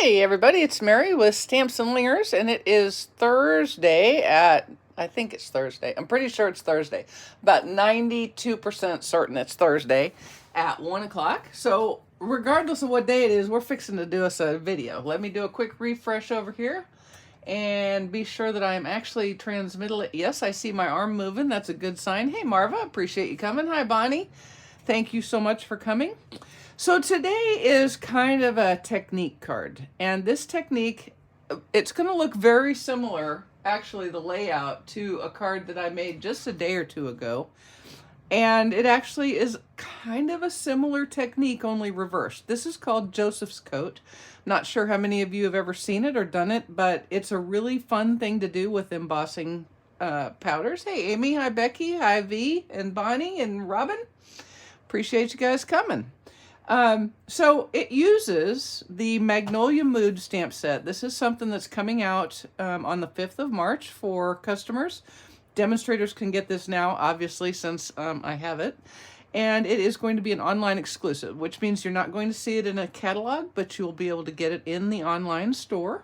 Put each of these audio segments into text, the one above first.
Hey everybody, it's Mary with Stamps-N-Lingers, and it is Thursday at, I think it's Thursday. I'm pretty sure it's Thursday. About 92% certain it's Thursday at 1 o'clock. So regardless of what day it is, we're fixing to do us a video. Let me do a quick refresh over here and be sure that I'm actually transmitting. Yes, I see my arm moving. That's a good sign. Hey Marva, appreciate you coming. Hi Bonnie. Thank you so much for coming. So today is kind of a technique card, and this technique, it's going to look very similar, actually the layout, to a card that I made just a day or two ago, and it actually is kind of a similar technique, only reversed. This is called Joseph's Coat. Not sure how many of you have ever seen it or done it, but it's a really fun thing to do with embossing powders. Hey Amy, hi Becky, hi V, and Bonnie, and Robin. Appreciate you guys coming. So it uses the Magnolia Mood stamp set. This is something that's coming out on the 5th of March for customers. Demonstrators can get this now, obviously, since I have it. And it is going to be an online exclusive, which means you're not going to see it in a catalog, but you'll be able to get it in the online store.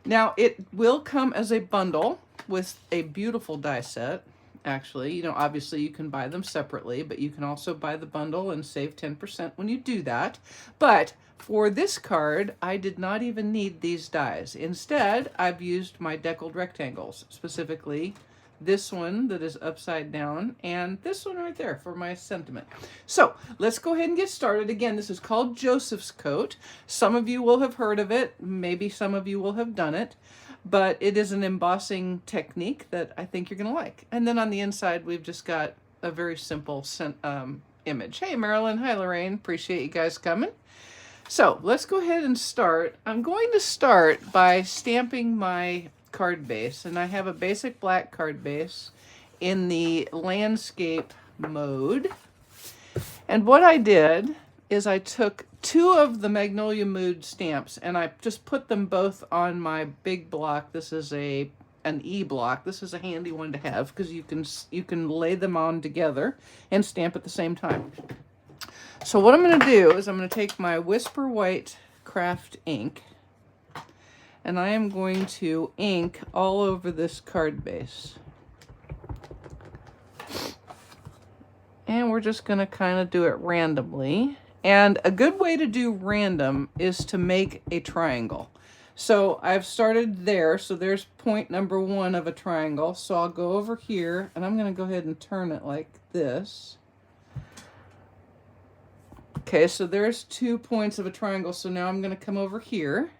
Now, it will come as a bundle with a beautiful die set. Actually, you know, obviously you can buy them separately, but you can also buy the bundle and save 10% when you do that. But for this card, I did not even need these dies. Instead, I've used my deckled rectangles, specifically this one that is upside down and this one right there for my sentiment. So let's go ahead and get started. Again, this is called Joseph's Coat. Some of you will have heard of it. Maybe some of you will have done it. But it is an embossing technique that I think you're going to like. And then on the inside, we've just got a very simple image. Hey, Marilyn. Hi, Lorraine. Appreciate you guys coming. So let's go ahead and start. I'm going to start by stamping my card base. And I have a basic black card base in the landscape mode. And what I did is I took 2 of the Magnolia Mood stamps and I just put them both on my big block. This is an E block. This is a handy one to have because you can lay them on together and stamp at the same time. So what I'm going to do is I'm going to take my Whisper White craft ink and I am going to ink all over this card base. And we're just going to kind of do it randomly. And a good way to do random is to make a triangle. So I've started there. So there's point number 1 of a triangle. So I'll go over here and I'm going to go ahead and turn it like this. Okay, so there's 2 points of a triangle. So now I'm going to come over here.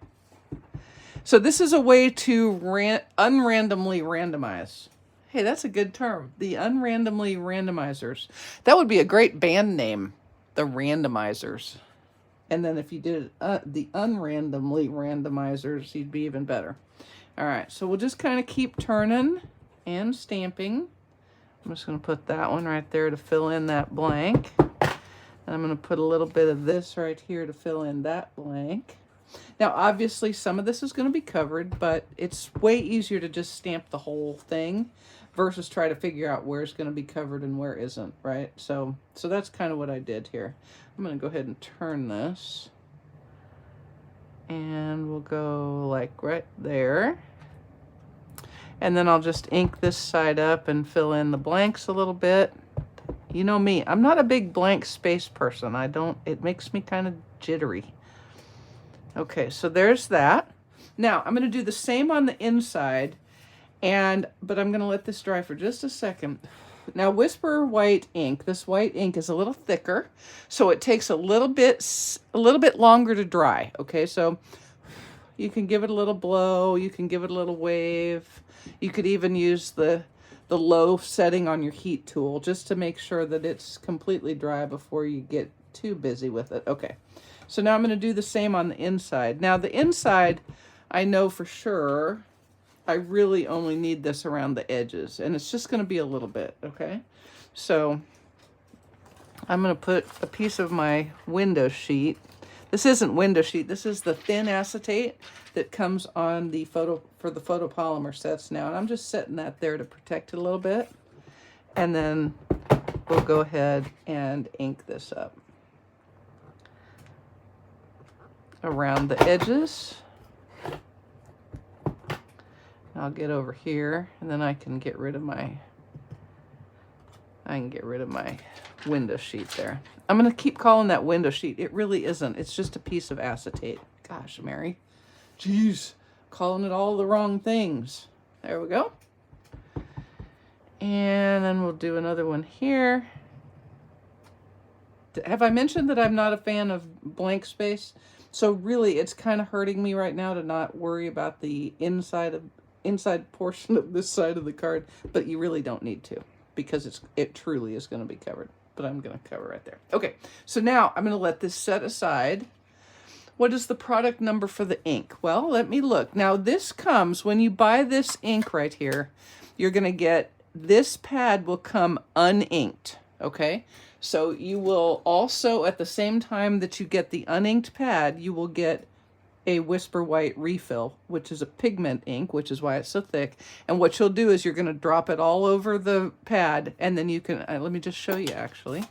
So this is a way to unrandomly randomize. Hey, that's a good term. The unrandomly randomizers. That would be a great band name. The randomizers. And then if you did the unrandomly randomizers, you'd be even better. All right, so we'll just kind of keep turning and stamping. I'm just going to put that one right there to fill in that blank. And I'm going to put a little bit of this right here to fill in that blank. Now, obviously, some of this is going to be covered, but it's way easier to just stamp the whole thing versus try to figure out where's going to be covered and where isn't, right? So that's kind of what I did here. I'm going to go ahead and turn this. And we'll go like right there. And then I'll just ink this side up and fill in the blanks a little bit. You know me, I'm not a big blank space person. It makes me kind of jittery. Okay, so there's that. Now, I'm going to do the same on the inside. But I'm going to let this dry for just a second. Now, Whisper White ink, this white ink is a little thicker, so it takes a little bit longer to dry. Okay, so you can give it a little blow, you can give it a little wave. You could even use the low setting on your heat tool just to make sure that it's completely dry before you get too busy with it. Okay, so now I'm going to do the same on the inside. Now, the inside, I know for sure I really only need this around the edges, and it's just going to be a little bit, okay? So I'm going to put a piece of my window sheet. This isn't window sheet. This is the thin acetate that comes on the photopolymer sets now, and I'm just setting that there to protect it a little bit. And then we'll go ahead and ink this up around the edges. I'll get over here, and then I can get rid of my window sheet there. I'm going to keep calling that window sheet. It really isn't. It's just a piece of acetate. Gosh, Mary. Jeez. Calling it all the wrong things. There we go. And then we'll do another one here. Have I mentioned that I'm not a fan of blank space? So really, it's kind of hurting me right now to not worry about the inside portion of this side of the card, but you really don't need to, because it truly is going to be covered. But I'm going to cover right there. Okay, so now I'm going to let this set aside. What is the product number for the ink? Well, let me look. Now this comes, when you buy this ink right here, you're going to get, this pad will come uninked, okay? So you will also, at the same time that you get the uninked pad, you will get a Whisper White refill, which is a pigment ink, which is why it's so thick. And what you'll do is you're going to drop it all over the pad, and then you can, let me just show you actually.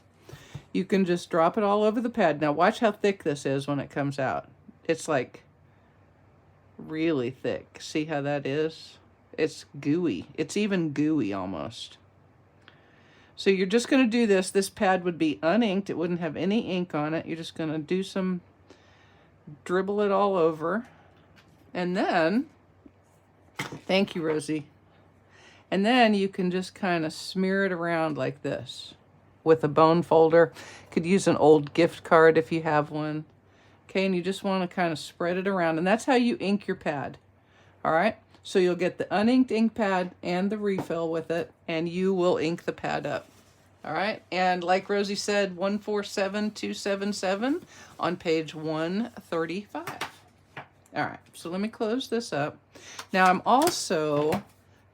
You can just drop it all over the pad. Now watch how thick this is when it comes out. It's like really thick. See how that is? It's gooey. It's even gooey almost. So you're just going to do this. This pad would be uninked. It wouldn't have any ink on it. You're just going to do some, dribble it all over. And then, thank you, Rosie. And then you can just kind of smear it around like this with a bone folder. Could use an old gift card if you have one. Okay, and you just want to kind of spread it around. And that's how you ink your pad. All right? So you'll get the uninked ink pad and the refill with it, and you will ink the pad up. All right, and like Rosie said, 147277 on page 135. All right, so let me close this up. Now I'm also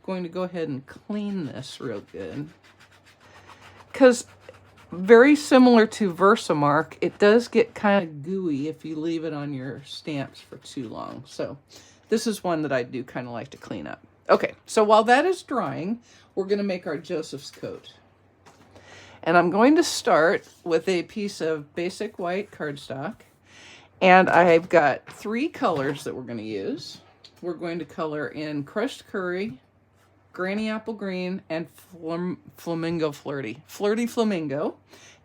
going to go ahead and clean this real good, because very similar to Versamark, it does get kind of gooey if you leave it on your stamps for too long. So this is one that I do kind of like to clean up. Okay, so while that is drying, we're going to make our Joseph's coat. And I'm going to start with a piece of basic white cardstock. And I've got 3 colors that we're going to use. We're going to color in Crushed Curry, Granny Apple Green, and Flamingo Flirty. Flirty Flamingo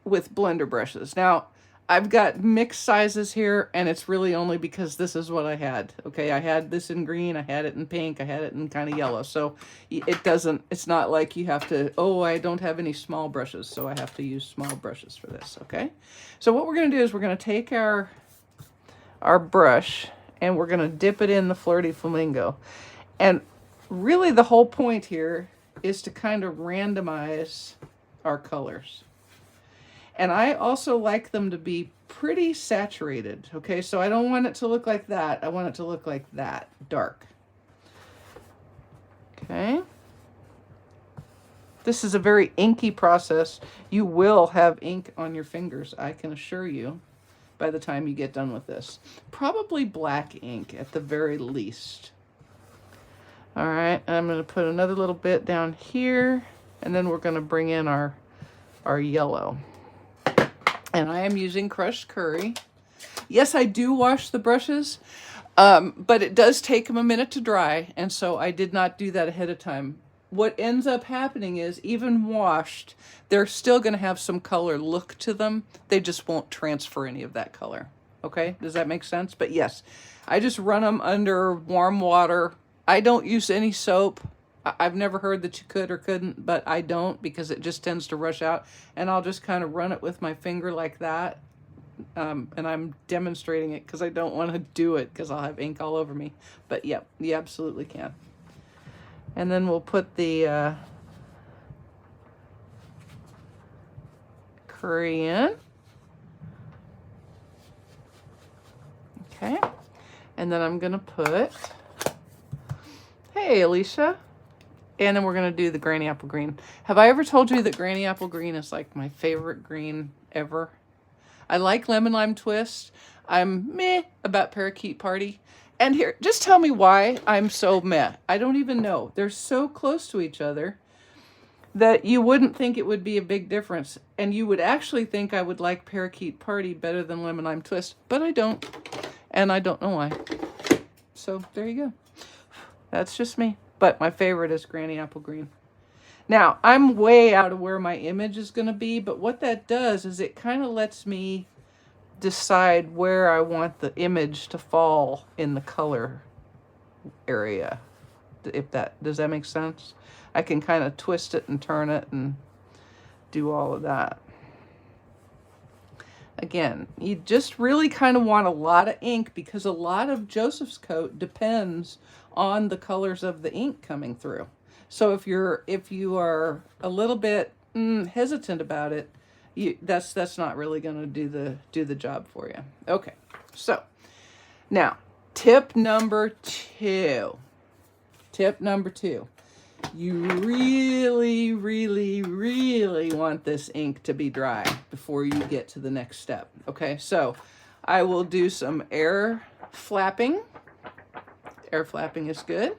with blender brushes. Now, I've got mixed sizes here, and it's really only because this is what I had. Okay, I had this in green, I had it in pink, I had it in kind of yellow. So it's not like you have to, oh, I don't have any small brushes, so I have to use small brushes for this, okay? So what we're going to do is we're going to take our brush, and we're going to dip it in the Flirty Flamingo. And really the whole point here is to kind of randomize our colors. And I also like them to be pretty saturated, okay? So I don't want it to look like that. I want it to look like that, dark. Okay. This is a very inky process. You will have ink on your fingers, I can assure you, by the time you get done with this. Probably black ink at the very least. All right, I'm going to put another little bit down here, and then we're going to bring in our yellow. And I am using Crushed Curry. Yes, I do wash the brushes, but it does take them a minute to dry, and so I did not do that ahead of time. What ends up happening is, even washed, they're still going to have some color look to them. They just won't transfer any of that color. Okay, does that make sense? But yes, I just run them under warm water. I don't use any soap. I've never heard that you could or couldn't, but I don't, because it just tends to rush out. And I'll just kind of run it with my finger like that. And I'm demonstrating it because I don't want to do it because I'll have ink all over me. But yep, you absolutely can. And then we'll put the curry in. Okay. And then I'm going to put, hey, Alicia. And then we're going to do the Granny Apple Green. Have I ever told you that Granny Apple Green is like my favorite green ever? I like Lemon Lime Twist. I'm meh about Parakeet Party. And here, just tell me why I'm so meh. I don't even know. They're so close to each other that you wouldn't think it would be a big difference. And you would actually think I would like Parakeet Party better than Lemon Lime Twist. But I don't. And I don't know why. So there you go. That's just me. but my favorite is Granny Apple Green. Now, I'm way out of where my image is going to be, but what that does is it kind of lets me decide where I want the image to fall in the color area. If that, does that make sense? I can kind of twist it and turn it and do all of that. Again, you just really kind of want a lot of ink because a lot of Joseph's coat depends on the colors of the ink coming through. So if you are a little bit hesitant about it, that's not really going to do the job for you. Okay, so now tip number two. Tip number two. You really, really, really want this ink to be dry before you get to the next step. Okay, so I will do some air flapping. Air flapping is good.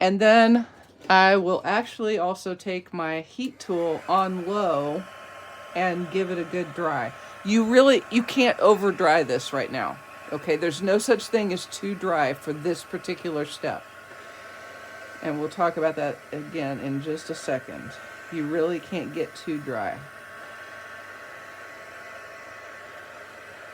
And then I will actually also take my heat tool on low and give it a good dry. You can't over dry this right now. Okay, there's no such thing as too dry for this particular step. And we'll talk about that again in just a second. You really can't get too dry.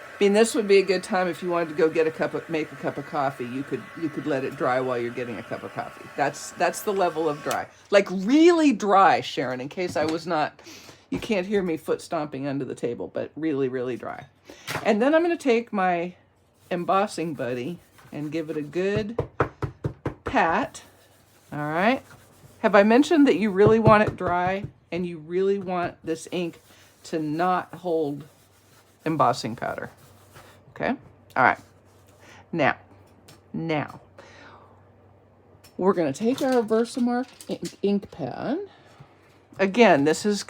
I mean, this would be a good time if you wanted to go get make a cup of coffee. You could let it dry while you're getting a cup of coffee. That's the level of dry. Like really dry, Sharon, in case I was not, you can't hear me foot stomping under the table, but really, really dry. And then I'm going to take my embossing buddy and give it a good pat. All right. Have I mentioned that you really want it dry and you really want this ink to not hold embossing powder? Okay. All right. Now, we're going to take our Versamark ink pad. Again, this is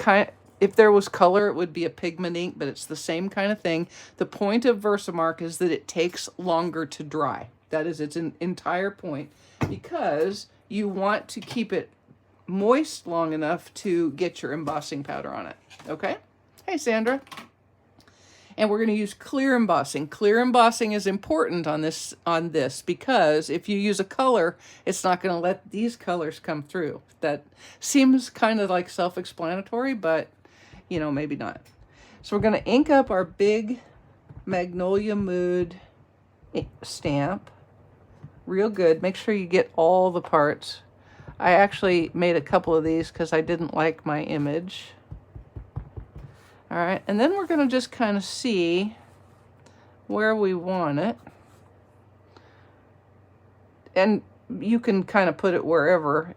if there was color, it would be a pigment ink, but it's the same kind of thing. The point of Versamark is that it takes longer to dry. That is its entire point, because you want to keep it moist long enough to get your embossing powder on it. Okay? Hey, Sandra. And we're going to use clear embossing. Clear embossing is important on this because if you use a color, it's not going to let these colors come through. That seems kind of like self-explanatory, but you know, maybe not. So we're going to ink up our big Magnolia Mood stamp real good. Make sure you get all the parts. I actually made a couple of these because I didn't like my image. All right, and then we're going to just kind of see where we want it. And you can kind of put it wherever.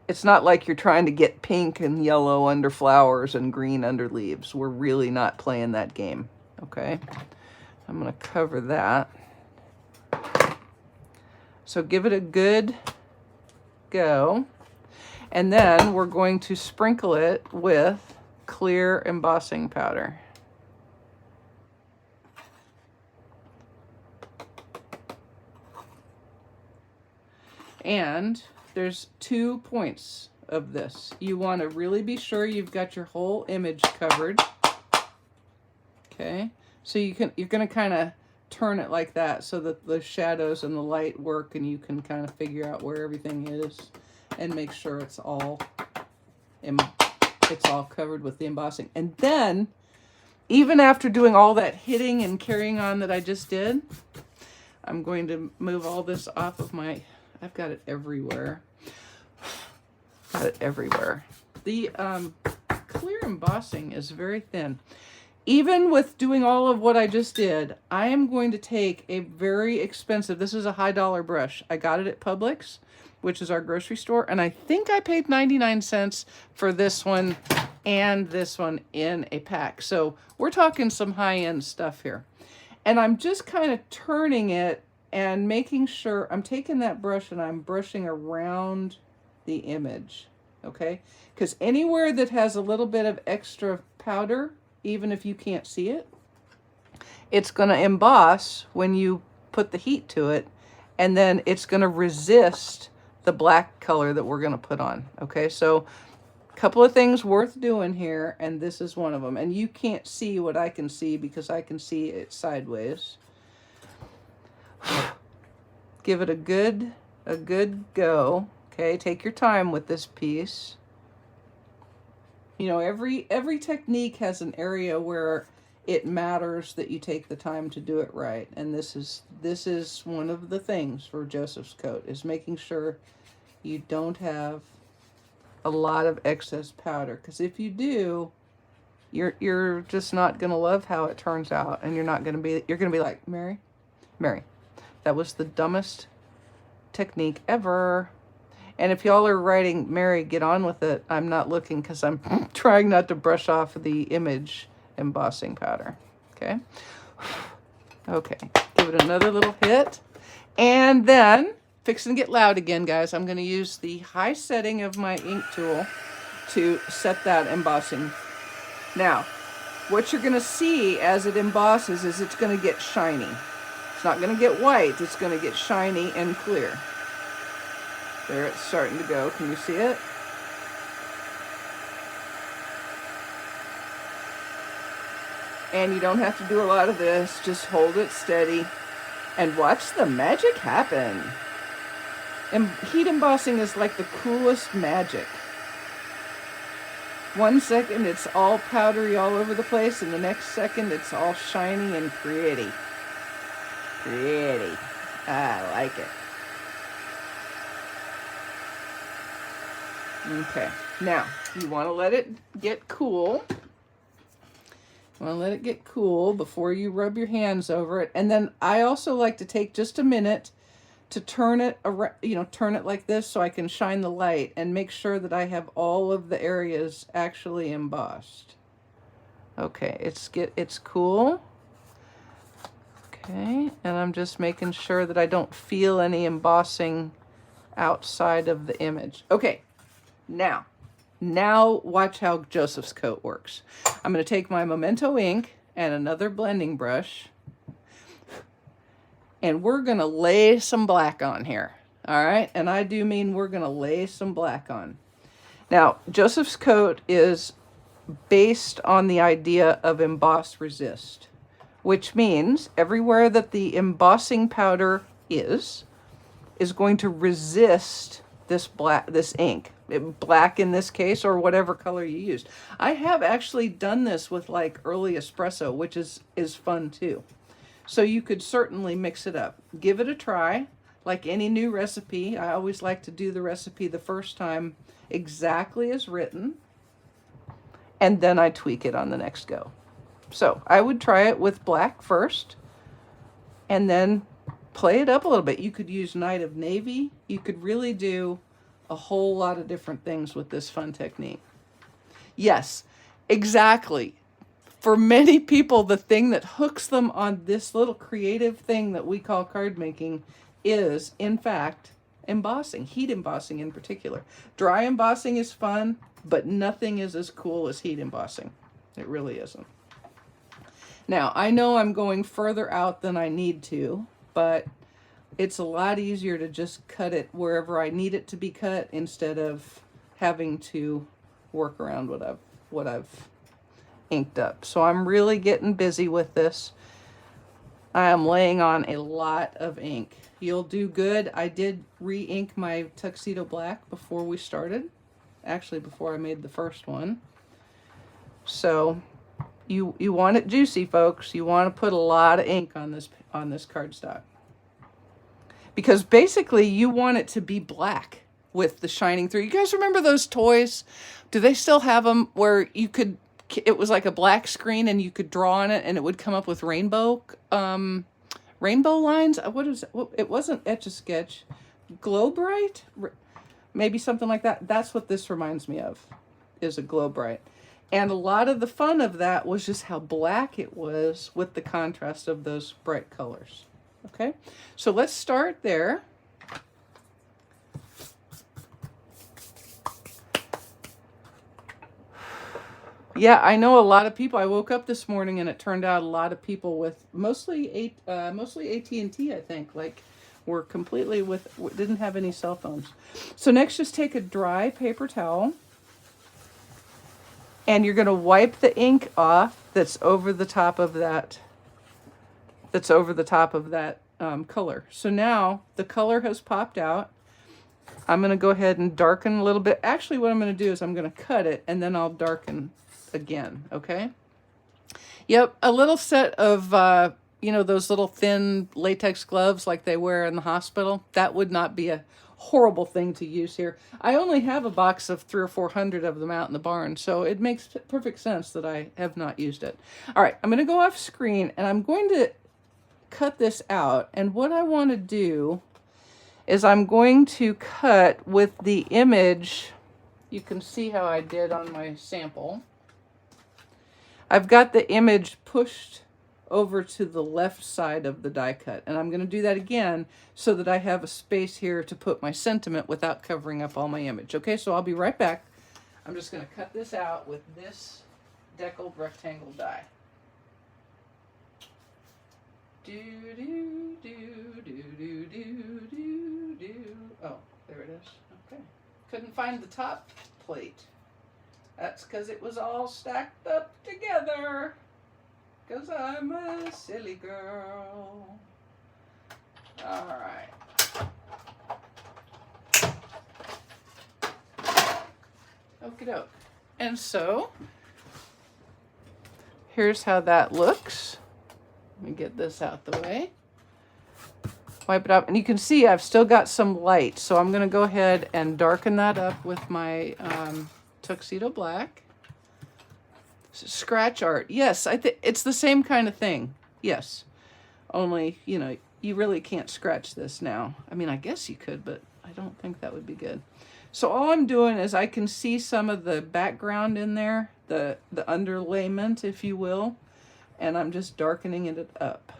It's not like you're trying to get pink and yellow under flowers and green under leaves. We're really not playing that game, okay? I'm going to cover that. So give it a good go. And then we're going to sprinkle it with clear embossing powder. And there's 2 points of this. You want to really be sure you've got your whole image covered. Okay, so you're going to kind of turn it like that so that the shadows and the light work, and you can kind of figure out where everything is and make sure it's all covered with the embossing. And then, even after doing all that hitting and carrying on that I just did, I'm going to move all this off of my, I've got it everywhere. Got it everywhere. The clear embossing is very thin. Even with doing all of what I just did, I am going to take a very expensive, this is a high dollar brush. I got it at Publix, which is our grocery store, and I think I paid 99 cents for this one and this one in a pack. So we're talking some high-end stuff here. And I'm just kind of turning it and making sure, I'm taking that brush and I'm brushing around the image, okay? Because anywhere that has a little bit of extra powder, even if you can't see it, it's going to emboss when you put the heat to it, and then it's going to resist the black color that we're going to put on. Okay, so a couple of things worth doing here, and this is one of them. And you can't see what I can see because I can see it sideways. Give it a good a good go. Okay, take your time with this piece. You know, every technique has an area where it matters that you take the time to do it right. And this is one of the things for Joseph's coat, is making sure you don't have a lot of excess powder, because if you do, you're just not going to love how it turns out, and you're going to be like, Mary, that was the dumbest technique ever. And if y'all are writing, Mary, get on with it, I'm not looking, because I'm trying not to brush off the image embossing powder. Okay. Okay, give it another little hit. And then, fixing to get loud again, guys, I'm going to use the high setting of my ink tool to set that embossing. Now, what you're going to see as it embosses is it's going to get shiny. It's not going to get white, it's going to get shiny and clear. There, it's starting to go. Can you see it? And you don't have to do a lot of this. Just hold it steady and watch the magic happen. And heat embossing is like the coolest magic. 1 second it's all powdery all over the place, and the next second it's all shiny and pretty. Pretty. I like it. Okay, now you want to let it get cool. You want to let it get cool before you rub your hands over it. And then I also like to take just a minute to turn it around, turn it like this so I can shine the light and make sure that I have all of the areas actually embossed. Okay, it's cool. Okay, and I'm just making sure that I don't feel any embossing outside of the image. Okay, now watch how Joseph's coat works. I'm going to take my Memento ink and another blending brush, and we're going to lay some black on here. All right, and I do mean we're going to lay some black on. Now, Joseph's coat is based on the idea of emboss resist, which means everywhere that the embossing powder is going to resist this ink. Black in this case, or whatever color you used. I have actually done this with like early espresso, which is fun too. So you could certainly mix it up. Give it a try. Like any new recipe, I always like to do the recipe the first time exactly as written, and then I tweak it on the next go. So I would try it with black first, and then play it up a little bit. You could use Night of Navy. You could really do a whole lot of different things with this fun technique. Yes, exactly. For many people, the thing that hooks them on this little creative thing that we call card making is, in fact, embossing, heat embossing in particular. Dry embossing is fun, but nothing is as cool as heat embossing. It really isn't. Now, I know I'm going further out than I need to, but it's a lot easier to just cut it wherever I need it to be cut instead of having to work around what I've inked up. So I'm really getting busy with this. I am laying on a lot of ink. You'll do good. I did re-ink my tuxedo black before we started. Actually, before I made the first one. So you want it juicy, folks. You want to put a lot of ink on this cardstock. Because basically you want it to be black with the shining through. You guys remember those toys? Do they still have them where it was like a black screen and you could draw on it and it would come up with rainbow lines? What is it? It wasn't Etch-a-Sketch. Glow Bright? Maybe something like that. That's what this reminds me of, is a Glow Bright. And a lot of the fun of that was just how black it was with the contrast of those bright colors. Okay, so let's start there. Yeah, I know a lot of people. I woke up this morning and it turned out a lot of people with mostly AT&T, I think, like were completely didn't have any cell phones. So next, just take a dry paper towel and you're going to wipe the ink off that's over the top of that color. So now the color has popped out. I'm going to go ahead and darken a little bit. Actually, what I'm going to do is I'm going to cut it and then I'll darken again, okay? Yep, a little set of, you know, those little thin latex gloves like they wear in the hospital. That would not be a horrible thing to use here. I only have a box of 300 or 400 of them out in the barn, so it makes perfect sense that I have not used it. All right, I'm going to go off screen and I'm going to cut this out. And what I want to do is I'm going to cut with the image. You can see how I did on my sample. I've got the image pushed over to the left side of the die cut, and I'm going to do that again so that I have a space here to put my sentiment without covering up all my image. Okay, so I'll be right back. I'm just going to cut this out with this deckled rectangle die. Do do do do do do do do. Oh, there it is. Okay. Couldn't find the top plate. That's because it was all stacked up together. Because I'm a silly girl. All right. Okie doke. And so, here's how that looks. Let me get this out the way. Wipe it up. And you can see I've still got some light. So I'm going to go ahead and darken that up with my tuxedo black. Scratch art. Yes, I think it's the same kind of thing. Yes. Only, you know, you really can't scratch this now. I mean, I guess you could, but I don't think that would be good. So all I'm doing is I can see some of the background in there, the underlayment, if you will, and I'm just darkening it up.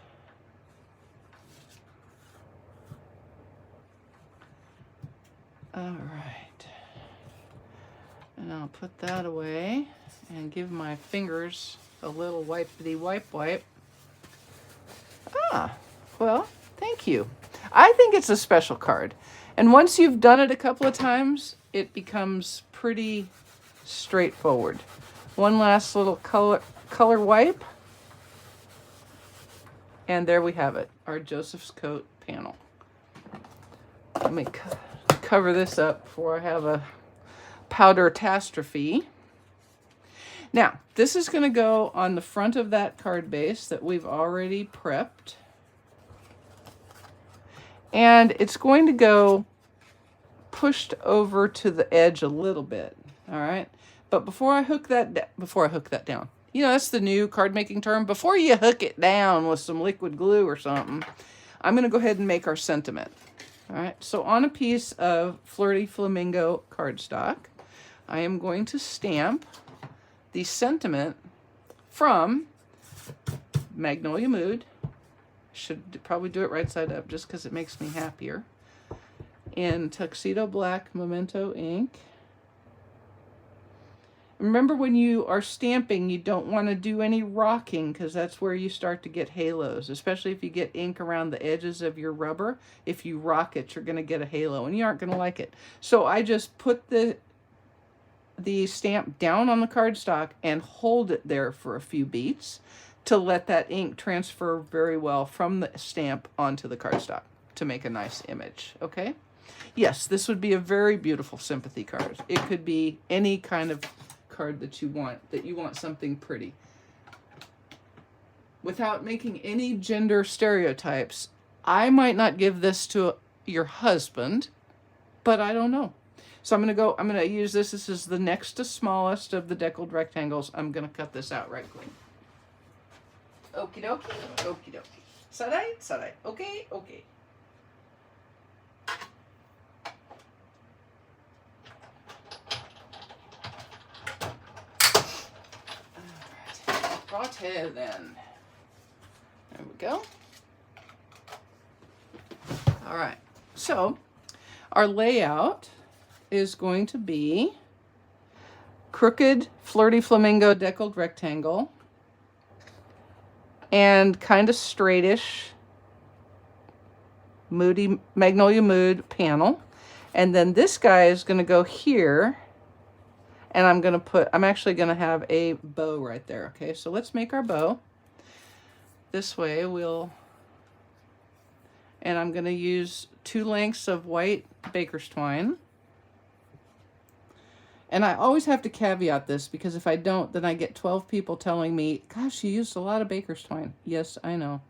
All right. And I'll put that away and give my fingers a little wipety wipe. Ah, well, thank you. I think it's a special card. And once you've done it a couple of times, it becomes pretty straightforward. One last little color wipe. And there we have it, our Joseph's Coat panel. Let me cover this up before I have a powder catastrophe. Now, this is going to go on the front of that card base that we've already prepped. And it's going to go pushed over to the edge a little bit, all right? But before I hook that down, you know, that's the new card making term. Before you hook it down with some liquid glue or something, I'm going to go ahead and make our sentiment. All right, so on a piece of Flirty Flamingo cardstock, I am going to stamp the sentiment from Magnolia Mood. Should probably do it right side up just because it makes me happier. In Tuxedo Black Memento ink. Remember, when you are stamping, you don't want to do any rocking because that's where you start to get halos, especially if you get ink around the edges of your rubber. If you rock it, you're going to get a halo and you aren't going to like it. So I just put the stamp down on the cardstock and hold it there for a few beats to let that ink transfer very well from the stamp onto the cardstock to make a nice image, okay? Yes, this would be a very beautiful sympathy card. It could be any kind of card that you want something pretty. Without making any gender stereotypes, I might not give this to your husband, but I don't know. So I'm going to use this. This is the next to smallest of the deckled rectangles. I'm going to cut this out right quick. Okie dokie, okie dokie. Sarai, sarai. Okay, okay. Alright, right then. There we go. Alright, so our layout is going to be crooked Flirty Flamingo deckled rectangle and kind of straightish Moody Magnolia Mood panel. And then this guy is going to go here, and I'm actually going to have a bow right there. Okay, so let's make our bow. This way we'll And I'm going to use 2 lengths of white baker's twine. And I always have to caveat this, because if I don't, then I get 12 people telling me, gosh, you used a lot of baker's twine. Yes, I know.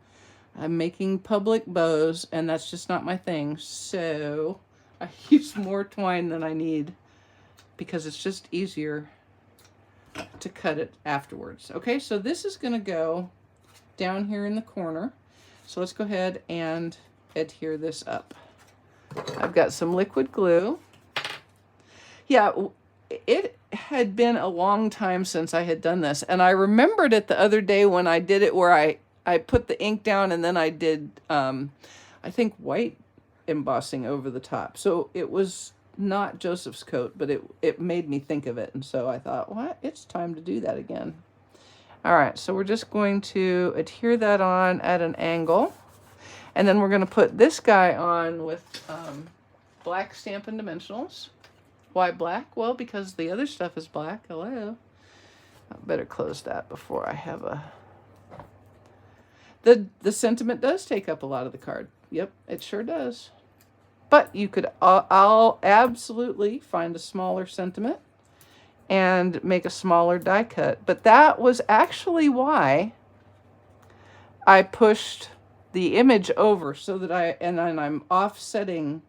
I'm making public bows, and that's just not my thing. So I use more twine than I need, because it's just easier to cut it afterwards. Okay, so this is going to go down here in the corner. So let's go ahead and adhere this up. I've got some liquid glue. Yeah, it had been a long time since I had done this, and I remembered it the other day when I did it, where I put the ink down and then I did, I think, white embossing over the top. So it was not Joseph's coat, but it made me think of it, and so I thought, what? It's time to do that again. All right, so we're just going to adhere that on at an angle, and then we're going to put this guy on with black Stampin' Dimensionals. Why black? Well, because the other stuff is black. Hello. I better close that before I have a... The sentiment does take up a lot of the card. Yep, it sure does. But you could, I'll absolutely find a smaller sentiment and make a smaller die cut. But that was actually why I pushed the image over, so that and then I'm offsetting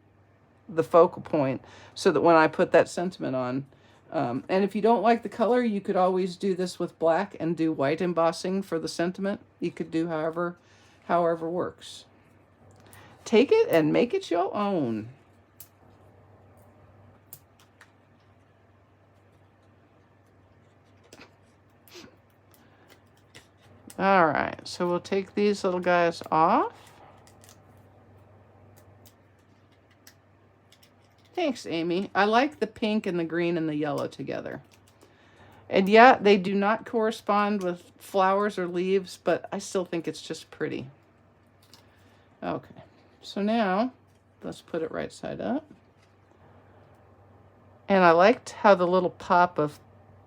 the focal point so that when I put that sentiment on, and if you don't like the color, you could always do this with black and do white embossing for the sentiment. You could do however works. Take it and make it your own. All right, so we'll take these little guys off. Thanks, Amy. I like the pink and the green and the yellow together. And yeah, they do not correspond with flowers or leaves, but I still think it's just pretty. Okay, so now let's put it right side up. And I liked how the little pop of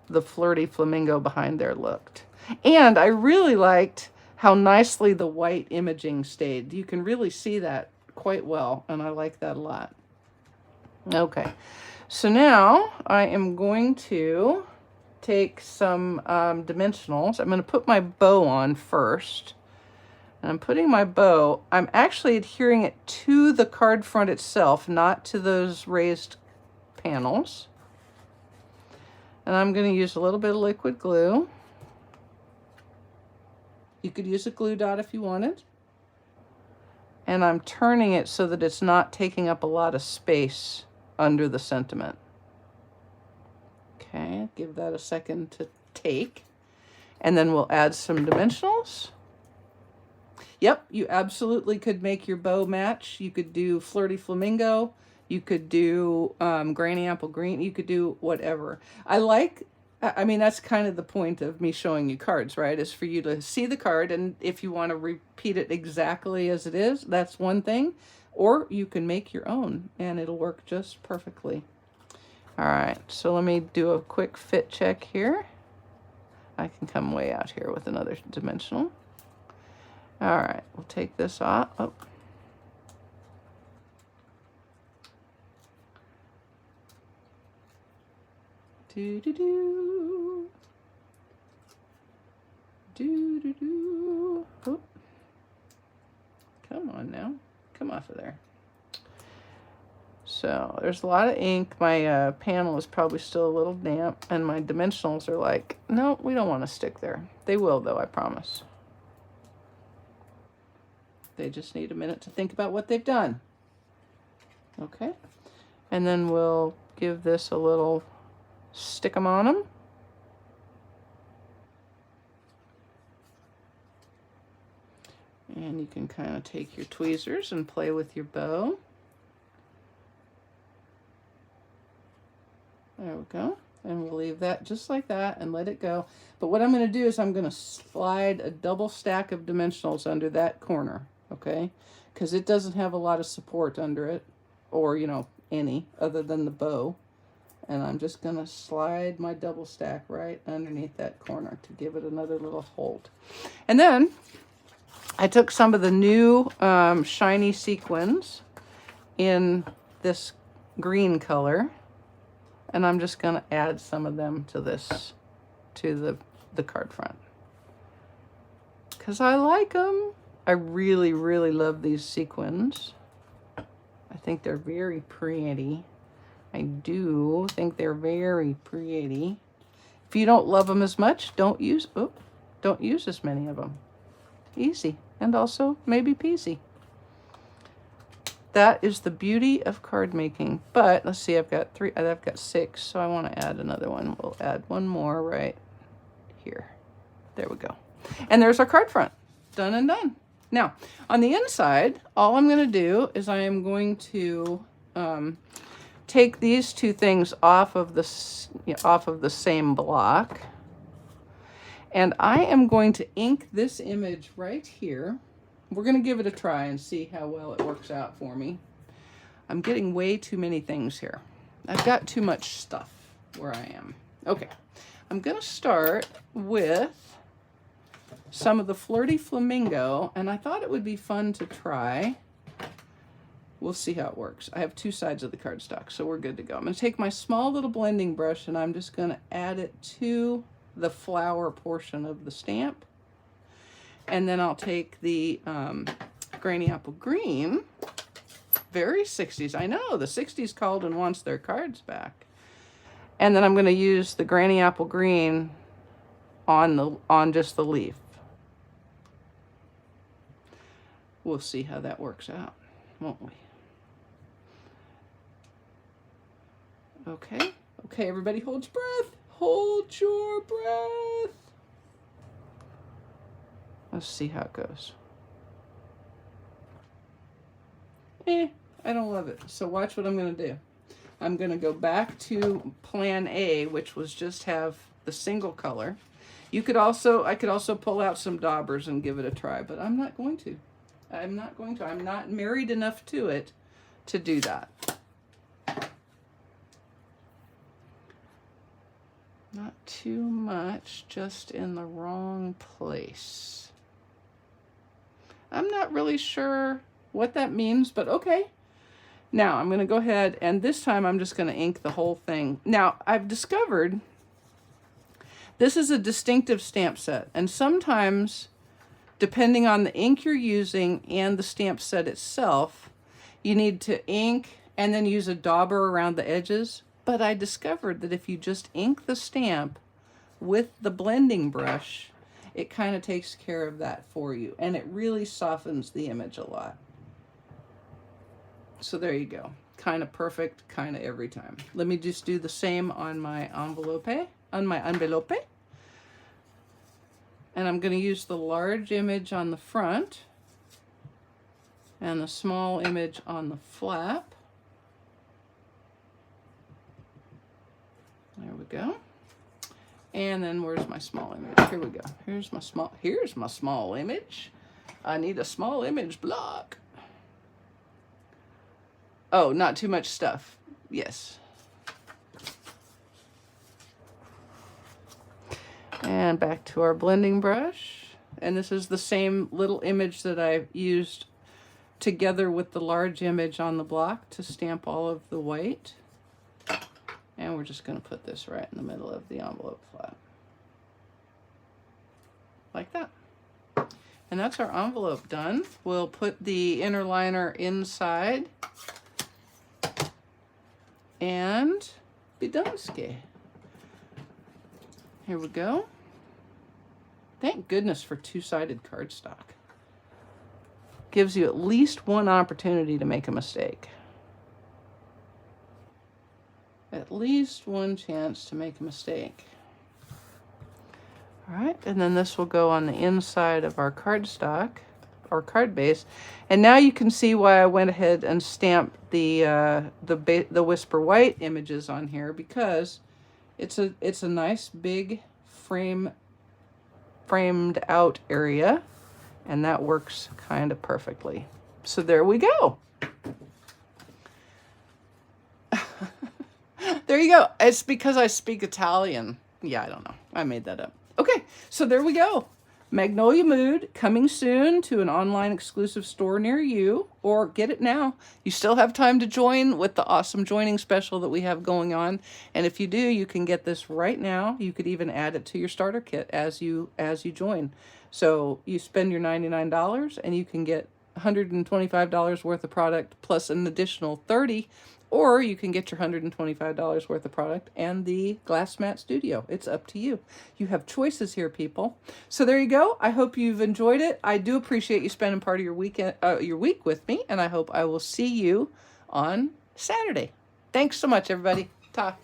the flirty flamingo behind there looked. And I really liked how nicely the white imaging stayed. You can really see that quite well, and I like that a lot. Okay, so now I am going to take some dimensionals. I'm going to put my bow on first. And I'm putting my bow, I'm actually adhering it to the card front itself, not to those raised panels. And I'm going to use a little bit of liquid glue. You could use a glue dot if you wanted. And I'm turning it so that it's not taking up a lot of space under the sentiment. Okay, give that a second to take. And then we'll add some dimensionals. Yep, you absolutely could make your bow match. You could do flirty flamingo. You could do granny apple green. You could do whatever. I mean, that's kind of the point of me showing you cards, right? Is for you to see the card, and if you want to repeat it exactly as it is, that's one thing. Or you can make your own, and it'll work just perfectly. All right, so let me do a quick fit check here. I can come way out here with another dimensional. All right, we'll take this off. Oh. Do-do-do. Do-do-do. Oh. Come on now. Come off of there. So there's a lot of ink. My panel is probably still a little damp, and my dimensionals are like, no, we don't want to stick there. They will, though, I promise. They just need a minute to think about what they've done. Okay. And then we'll give this a little stick 'em on 'em. And you can kind of take your tweezers and play with your bow. There we go. And we'll leave that just like that and let it go. But what I'm going to do is I'm going to slide a double stack of dimensionals under that corner, okay? Because it doesn't have a lot of support under it, or, you know, any other than the bow. And I'm just going to slide my double stack right underneath that corner to give it another little hold. And then I took some of the new shiny sequins in this green color, and I'm just going to add some of them to this, to the card front, because I like them. I really, really love these sequins. I think they're very pretty. I do think they're very pretty. If you don't love them as much, don't use as many of them. Easy, and also maybe peasy. That is the beauty of card making. But let's see, I've got 6, so I want to add another one. We'll add one more right here. There we go. And there's our card front. Done and done. Now, on the inside, all I'm going to do is I am going to take these two things off of the same block, and I am going to ink this image right here. We're going to give it a try and see how well it works out for me. I'm getting way too many things here. I've got too much stuff where I am. Okay, I'm going to start with some of the Flirty Flamingo, and I thought it would be fun to try. We'll see how it works. I have 2 sides of the cardstock, so we're good to go. I'm going to take my small little blending brush, and I'm just going to add it to the flower portion of the stamp. And then I'll take the Granny Apple Green. Very 60s. I know, the 60s called and wants their cards back. And then I'm going to use the Granny Apple Green on just the leaf. We'll see how that works out, won't we? Okay. Okay, everybody hold your breath. Hold your breath. Let's see how it goes. I don't love it. So watch what I'm going to do. I'm going to go back to plan A, which was just have the single color. I could also pull out some daubers and give it a try, but I'm not going to. I'm not married enough to it to do that. Not too much, just in the wrong place. I'm not really sure what that means, but okay. Now I'm going to go ahead, and this time I'm just going to ink the whole thing. Now I've discovered this is a distinctive stamp set, and sometimes, depending on the ink you're using and the stamp set itself, you need to ink and then use a dauber around the edges. But I discovered that if you just ink the stamp with the blending brush, it kind of takes care of that for you, and it really softens the image a lot. So there you go. Kind of perfect, kind of every time. Let me just do the same on my envelope. And I'm going to use the large image on the front and the small image on the flap. There we go. And then where's my small image? Here we go. Here's my small image. I need a small image block. Oh, not too much stuff. Yes. And back to our blending brush. And this is the same little image that I used together with the large image on the block to stamp all of the white. And we're just going to put this right in the middle of the envelope flap. Like that. And that's our envelope done. We'll put the inner liner inside and be done. Here we go. Thank goodness for 2-sided cardstock. Gives you at least one opportunity to make a mistake. At least one chance to make a mistake. All right, and then this will go on the inside of our cardstock, or card base. And now you can see why I went ahead and stamped the Whisper White images on here, because it's a nice big framed out area, and that works kind of perfectly. So there we go. There you go. It's because I speak Italian. Yeah, I don't know. I made that up. Okay, so there we go. Magnolia Mood coming soon to an online exclusive store near you, or get it now. You still have time to join with the awesome joining special that we have going on. And if you do, you can get this right now. You could even add it to your starter kit as you join. So you spend your $99 and you can get $125 worth of product plus an additional $30, or you can get your $125 worth of product and the Glass Mat Studio. It's up to you. You have choices here, people. So there you go. I hope you've enjoyed it. I do appreciate you spending part of your week with me, and I hope I will see you on Saturday. Thanks so much, everybody. Ta.